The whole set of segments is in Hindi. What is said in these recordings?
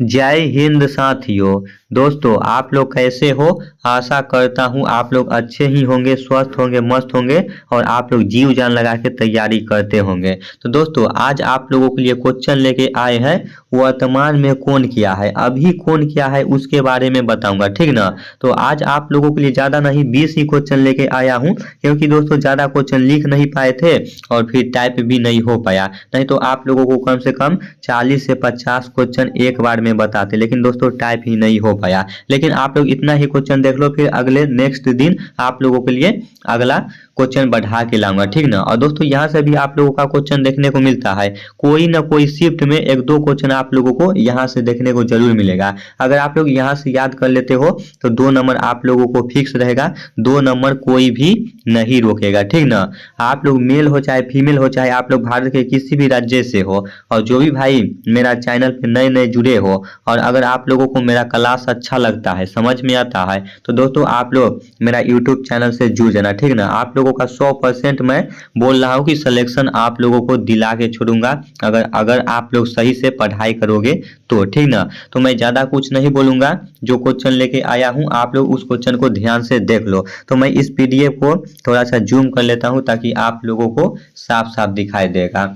जय हिंद साथियों। दोस्तों आप लोग कैसे हो। आशा करता हूँ आप लोग अच्छे ही होंगे, स्वस्थ होंगे, मस्त होंगे और आप लोग जीव जान लगा के तैयारी करते होंगे। तो दोस्तों आज आप लोगों के लिए क्वेश्चन लेके आए हैं, वर्तमान में कौन किया है, अभी कौन किया है उसके बारे में बताऊंगा, ठीक ना। तो आज आप लोगों के लिए ज़्यादा नहीं 20 ही क्वेश्चन लेके आया हूँ, क्योंकि दोस्तों ज़्यादा क्वेश्चन लिख नहीं पाए थे और फिर टाइप भी नहीं हो पाया। नहीं तो आप लोगों को कम से कम 40 से 50 क्वेश्चन एक बार में बताते, लेकिन दोस्तों टाइप ही नहीं हो पाया। लेकिन आप लोग इतना ही क्वेश्चन देख लो, फिर अगले नेक्स्ट दिन आप लोगों के लिए अगला क्वेश्चन बढ़ा के लाऊंगा, ठीक ना। और दोस्तों यहाँ से भी आप लोगों का क्वेश्चन देखने को मिलता है, कोई ना कोई शिफ्ट में एक दो क्वेश्चन आप लोगों को यहाँ से देखने को जरूर मिलेगा। अगर आप लोग यहाँ से याद कर लेते हो तो 2 नंबर आप लोगों को फिक्स रहेगा, 2 नंबर कोई भी नहीं रोकेगा, ठीक ना। आप लोग मेल हो चाहे फीमेल हो, चाहे आप लोग भारत के किसी भी राज्य से हो, और जो भी भाई मेरा चैनल पे नए नए जुड़े हो और अगर आप लोगों को मेरा क्लास अच्छा लगता है, समझ में आता है, तो दोस्तों आप लोग मेरा यूट्यूब चैनल से जुड़ जाना, ठीक ना। आप लोगों का 100% मैं बोल रहा हूँ कि सिलेक्शन आप लोगों को दिला के छोड़ूंगा, अगर आप लोग सही से पढ़ाई करोगे तो, ठीक ना। तो मैं ज़्यादा कुछ नहीं बोलूँगा, जो क्वेश्चन लेके आया हूँ आप लोग उस क्वेश्चन को ध्यान से देख लो। तो मैं इस पीडीएफ को थोड़ा सा जूम कर लेता हूँ ताकि आप लोगों को साफ साफ दिखाई देगा।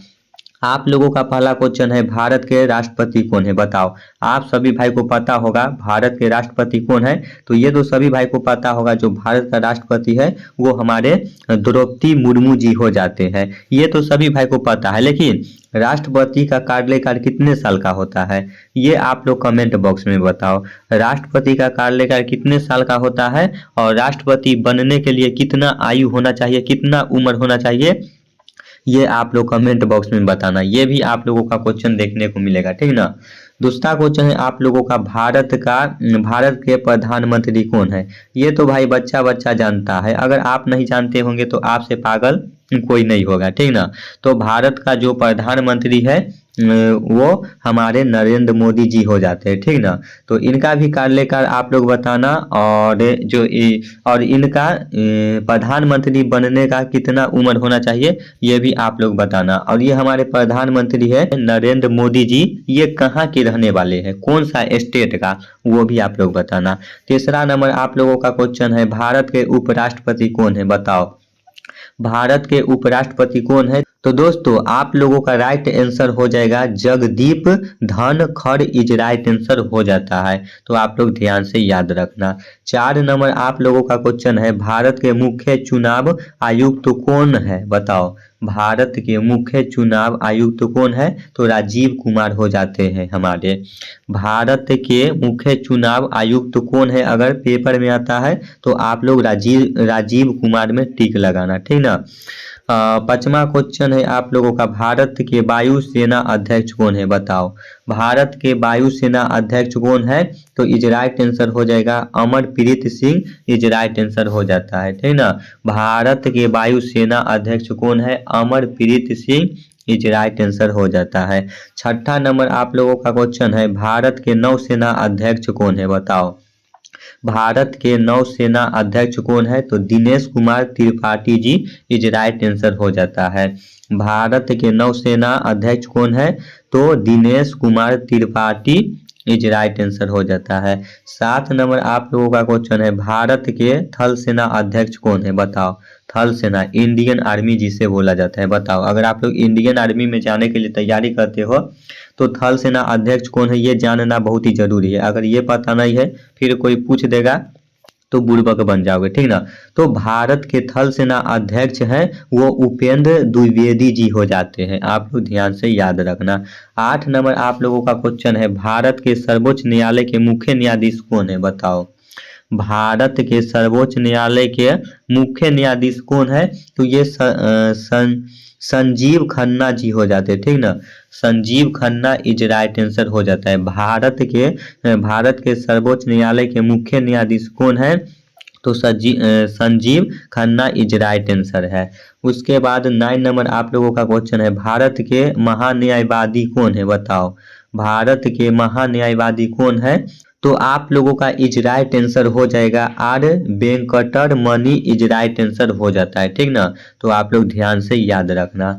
आप लोगों का पहला क्वेश्चन है, भारत के राष्ट्रपति कौन है बताओ। आप सभी भाई को पता होगा भारत के राष्ट्रपति कौन है, तो ये तो सभी भाई को पता होगा, जो भारत का राष्ट्रपति है वो हमारे द्रौपदी मुर्मू जी हो जाते हैं, ये तो सभी भाई को पता है। लेकिन राष्ट्रपति का कार्यकाल कितने साल का होता है, ये आप लोग कमेंट बॉक्स में बताओ। राष्ट्रपति का कार्यकाल कितने साल का होता है और राष्ट्रपति बनने के लिए कितना आयु होना चाहिए, कितना उम्र होना चाहिए, ये आप लोग कमेंट बॉक्स में बताना। ये भी आप लोगों का क्वेश्चन देखने को मिलेगा, ठीक ना। दूसरा क्वेश्चन है आप लोगों का, भारत के प्रधानमंत्री कौन है। ये तो भाई बच्चा बच्चा जानता है, अगर आप नहीं जानते होंगे तो आपसे पागल कोई नहीं होगा, ठीक ना। तो भारत का जो प्रधानमंत्री है वो हमारे नरेंद्र मोदी जी हो जाते हैं, ठीक ना। तो इनका भी कार्यकाल आप लोग बताना, और इनका प्रधानमंत्री बनने का कितना उम्र होना चाहिए ये भी आप लोग बताना। और ये हमारे प्रधानमंत्री है नरेंद्र मोदी जी, ये कहाँ के रहने वाले हैं, कौन सा स्टेट का, वो भी आप लोग बताना। तीसरा नंबर आप लोगों का क्वेश्चन है, भारत के उपराष्ट्रपति कौन है बताओ। भारत के उपराष्ट्रपति कौन है, तो दोस्तों आप लोगों का राइट आंसर हो जाएगा Jagdeep Dhankhar, is right answer हो जाता है, तो आप लोग ध्यान से याद रखना। 4 नंबर आप लोगों का क्वेश्चन है, भारत के मुख्य चुनाव आयुक्त कौन है बताओ। भारत के मुख्य चुनाव आयुक्त कौन है, तो राजीव कुमार हो जाते हैं हमारे। भारत के मुख्य चुनाव आयुक्त कौन है, अगर पेपर में आता है तो आप लोग राजीव कुमार में टिक लगाना, ठीक ना। 5वां क्वेश्चन है आप लोगों का, भारत के वायुसेना अध्यक्ष कौन है बताओ। भारत के वायुसेना अध्यक्ष कौन है, तो इज राइट आंसर हो जाएगा Amarpreet Singh, is right answer हो जाता है, ठीक ना। भारत के वायुसेना अध्यक्ष कौन है, Amarpreet Singh, is right answer हो जाता है। 6ठा नंबर आप लोगों का क्वेश्चन है, भारत के नौसेना अध्यक्ष कौन है बताओ। भारत के नौसेना अध्यक्ष कौन है, तो Dinesh Kumar Tripathi ji, is right answer हो जाता है। भारत के नौसेना अध्यक्ष कौन है, तो Dinesh Kumar Tripathi, is right answer हो जाता है। 7 नंबर आप लोगों का क्वेश्चन है, भारत के थल सेना अध्यक्ष कौन है बताओ। थल सेना इंडियन आर्मी जिसे बोला जाता है बताओ। अगर आप लोग इंडियन आर्मी में जाने के लिए तैयारी करते हो तो थल सेना अध्यक्ष कौन है ये जानना बहुत ही जरूरी है। अगर ये पता नहीं है फिर कोई पूछ देगा तो बुड़बक बन जाओगे, ठीक ना। तो भारत के थल सेना अध्यक्ष हैं वो उपेंद्र द्विवेदी जी हो जाते हैं, आप लोग ध्यान से याद रखना। 8 नंबर आप लोगों का क्वेश्चन है, भारत के सर्वोच्च न्यायालय के मुख्य न्यायाधीश कौन है बताओ। भारत के सर्वोच्च न्यायालय के मुख्य न्यायाधीश कौन है, तो ये संजीव खन्ना जी हो जाते हैं, ठीक ना। Sanjeev Khanna is right answer हो जाता है। भारत के सर्वोच्च न्यायालय के मुख्य न्यायाधीश कौन है, तो Sanjeev Khanna is right answer है। उसके बाद 9 नंबर आप लोगों का क्वेश्चन है, भारत के महान्यायवादी कौन है बताओ। भारत के महान्यायवादी कौन है, तो आप लोगों का इज राइट आंसर हो जाएगा R Venkataramani is right answer हो जाता है, ठीक ना। तो आप लोग ध्यान से याद रखना।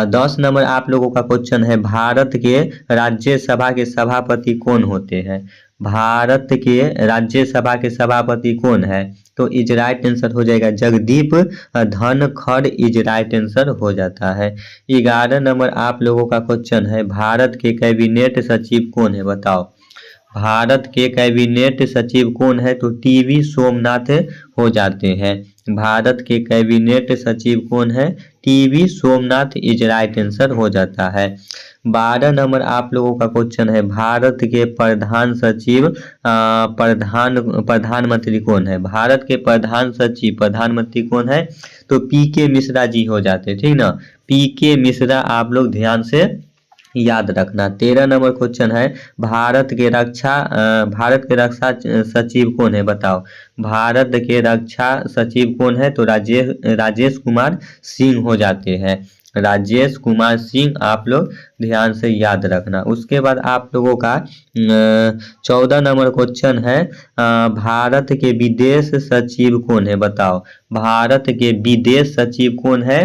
10 नंबर आप लोगों का क्वेश्चन है, भारत के राज्यसभा के सभापति कौन होते हैं। भारत के राज्यसभा के सभापति कौन है। तो इज राइट आंसर हो जाएगा Jagdeep Dhankhar is right answer हो जाता है। 11 नंबर आप लोगों का क्वेश्चन है, भारत के कैबिनेट सचिव कौन है बताओ। भारत के कैबिनेट सचिव कौन है। तो टीवी सोमनाथ हो जाते हैं। भारत के कैबिनेट सचिव कौन है। TV Somnath is right answer हो जाता है। 12 नंबर आप लोगों का क्वेश्चन है, भारत के प्रधान सचिव प्रधानमंत्री कौन है। भारत के प्रधान सचिव प्रधानमंत्री कौन है। तो पीके मिश्रा जी हो जाते हैं, ठीक ना। पीके मिश्रा आप लोग ध्यान से याद रखना। 13 नंबर क्वेश्चन है, भारत के रक्षा सचिव कौन है बताओ। भारत के रक्षा सचिव कौन है। तो राजेश कुमार सिंह हो जाते हैं। राजेश कुमार सिंह आप लोग ध्यान से याद रखना। उसके बाद आप लोगों का 14 नंबर क्वेश्चन है, भारत के विदेश सचिव कौन है बताओ। भारत के विदेश सचिव कौन है।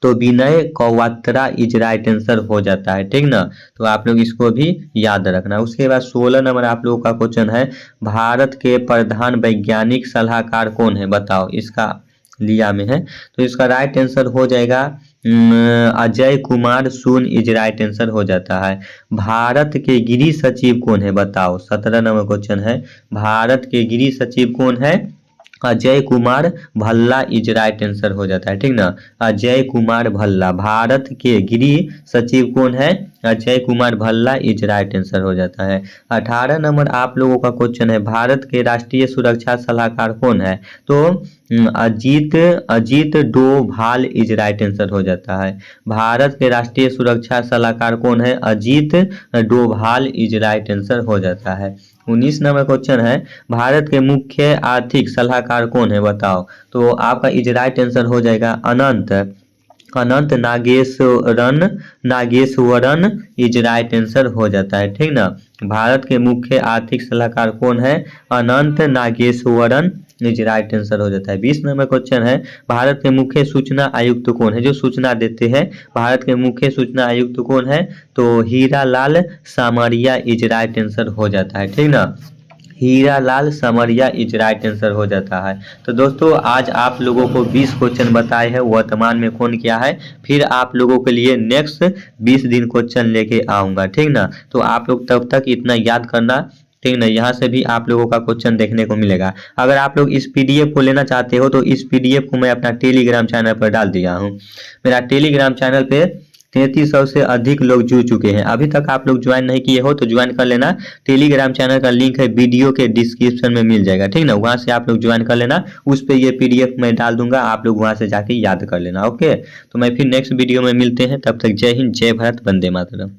तो विनय क्वात्रा इज राइट आंसर हो जाता है, ठीक ना। तो आप लोग इसको भी याद रखना। उसके बाद 16 नंबर आप लोगों का क्वेश्चन है, भारत के प्रधान वैज्ञानिक सलाहकार कौन है बताओ। इसका लिया में है। तो इसका राइट आंसर हो जाएगा अजय कुमार सून इज राइट आंसर हो जाता है। भारत के गृह सचिव कौन है बताओ। 17 नंबर क्वेश्चन है, भारत के गृह सचिव कौन है। Ajay Kumar Bhalla is right answer हो जाता है, ठीक ना। अजय कुमार भल्ला भारत के गृह सचिव कौन है। Ajay Kumar Bhalla is right answer हो जाता है। 18 नंबर आप लोगों का क्वेश्चन है, भारत के राष्ट्रीय सुरक्षा सलाहकार कौन है। तो Ajit Doval is right answer हो जाता है। भारत के राष्ट्रीय सुरक्षा सलाहकार कौन है। Ajit Doval is right answer हो जाता है। 19 नंबर क्वेश्चन है, भारत के मुख्य आर्थिक सलाहकार कौन है बताओ। तो आपका इज राइट आंसर हो जाएगा अनंत नागेश्वरन इज राइट आंसर हो जाता है, ठीक ना। भारत के मुख्य आर्थिक सलाहकार कौन है। अनंत नागेश्वरन इज राइट आंसर हो जाता है। 20 नंबर क्वेश्चन है, भारत के मुख्य सूचना आयुक्त कौन है। जो सूचना देते हैं, भारत के मुख्य सूचना आयुक्त कौन है। तो Hiralal Samariya is right answer हो जाता है, ठीक ना। हीरालाल समरिया इज राइट आंसर हो जाता है। तो दोस्तों आज आप लोगों को 20 क्वेश्चन बताए हैं वर्तमान में कौन क्या है। फिर आप लोगों के लिए नेक्स्ट 20 दिन क्वेश्चन लेके आऊँगा, ठीक ना। तो आप लोग तब तक इतना याद करना, ठीक ना। यहाँ से भी आप लोगों का क्वेश्चन देखने को मिलेगा। अगर आप लोग इस पीडीएफ को लेना चाहते हो तो इस पीडीएफ को मैं अपना टेलीग्राम चैनल पर डाल दिया हूँ। मेरा टेलीग्राम चैनल पे 3300 से अधिक लोग जुड़ चुके हैं। अभी तक आप लोग ज्वाइन नहीं किए हो तो ज्वाइन कर लेना। टेलीग्राम चैनल का लिंक है वीडियो के डिस्क्रिप्शन में मिल जाएगा, ठीक ना। वहां से आप लोग ज्वाइन कर लेना। उस पे ये पीडीएफ मैं डाल दूंगा, आप लोग वहां से जाके याद कर लेना। ओके, तो मैं फिर नेक्स्ट वीडियो में मिलते हैं। तब तक जय हिंद, जय भारत, वंदे मातरम।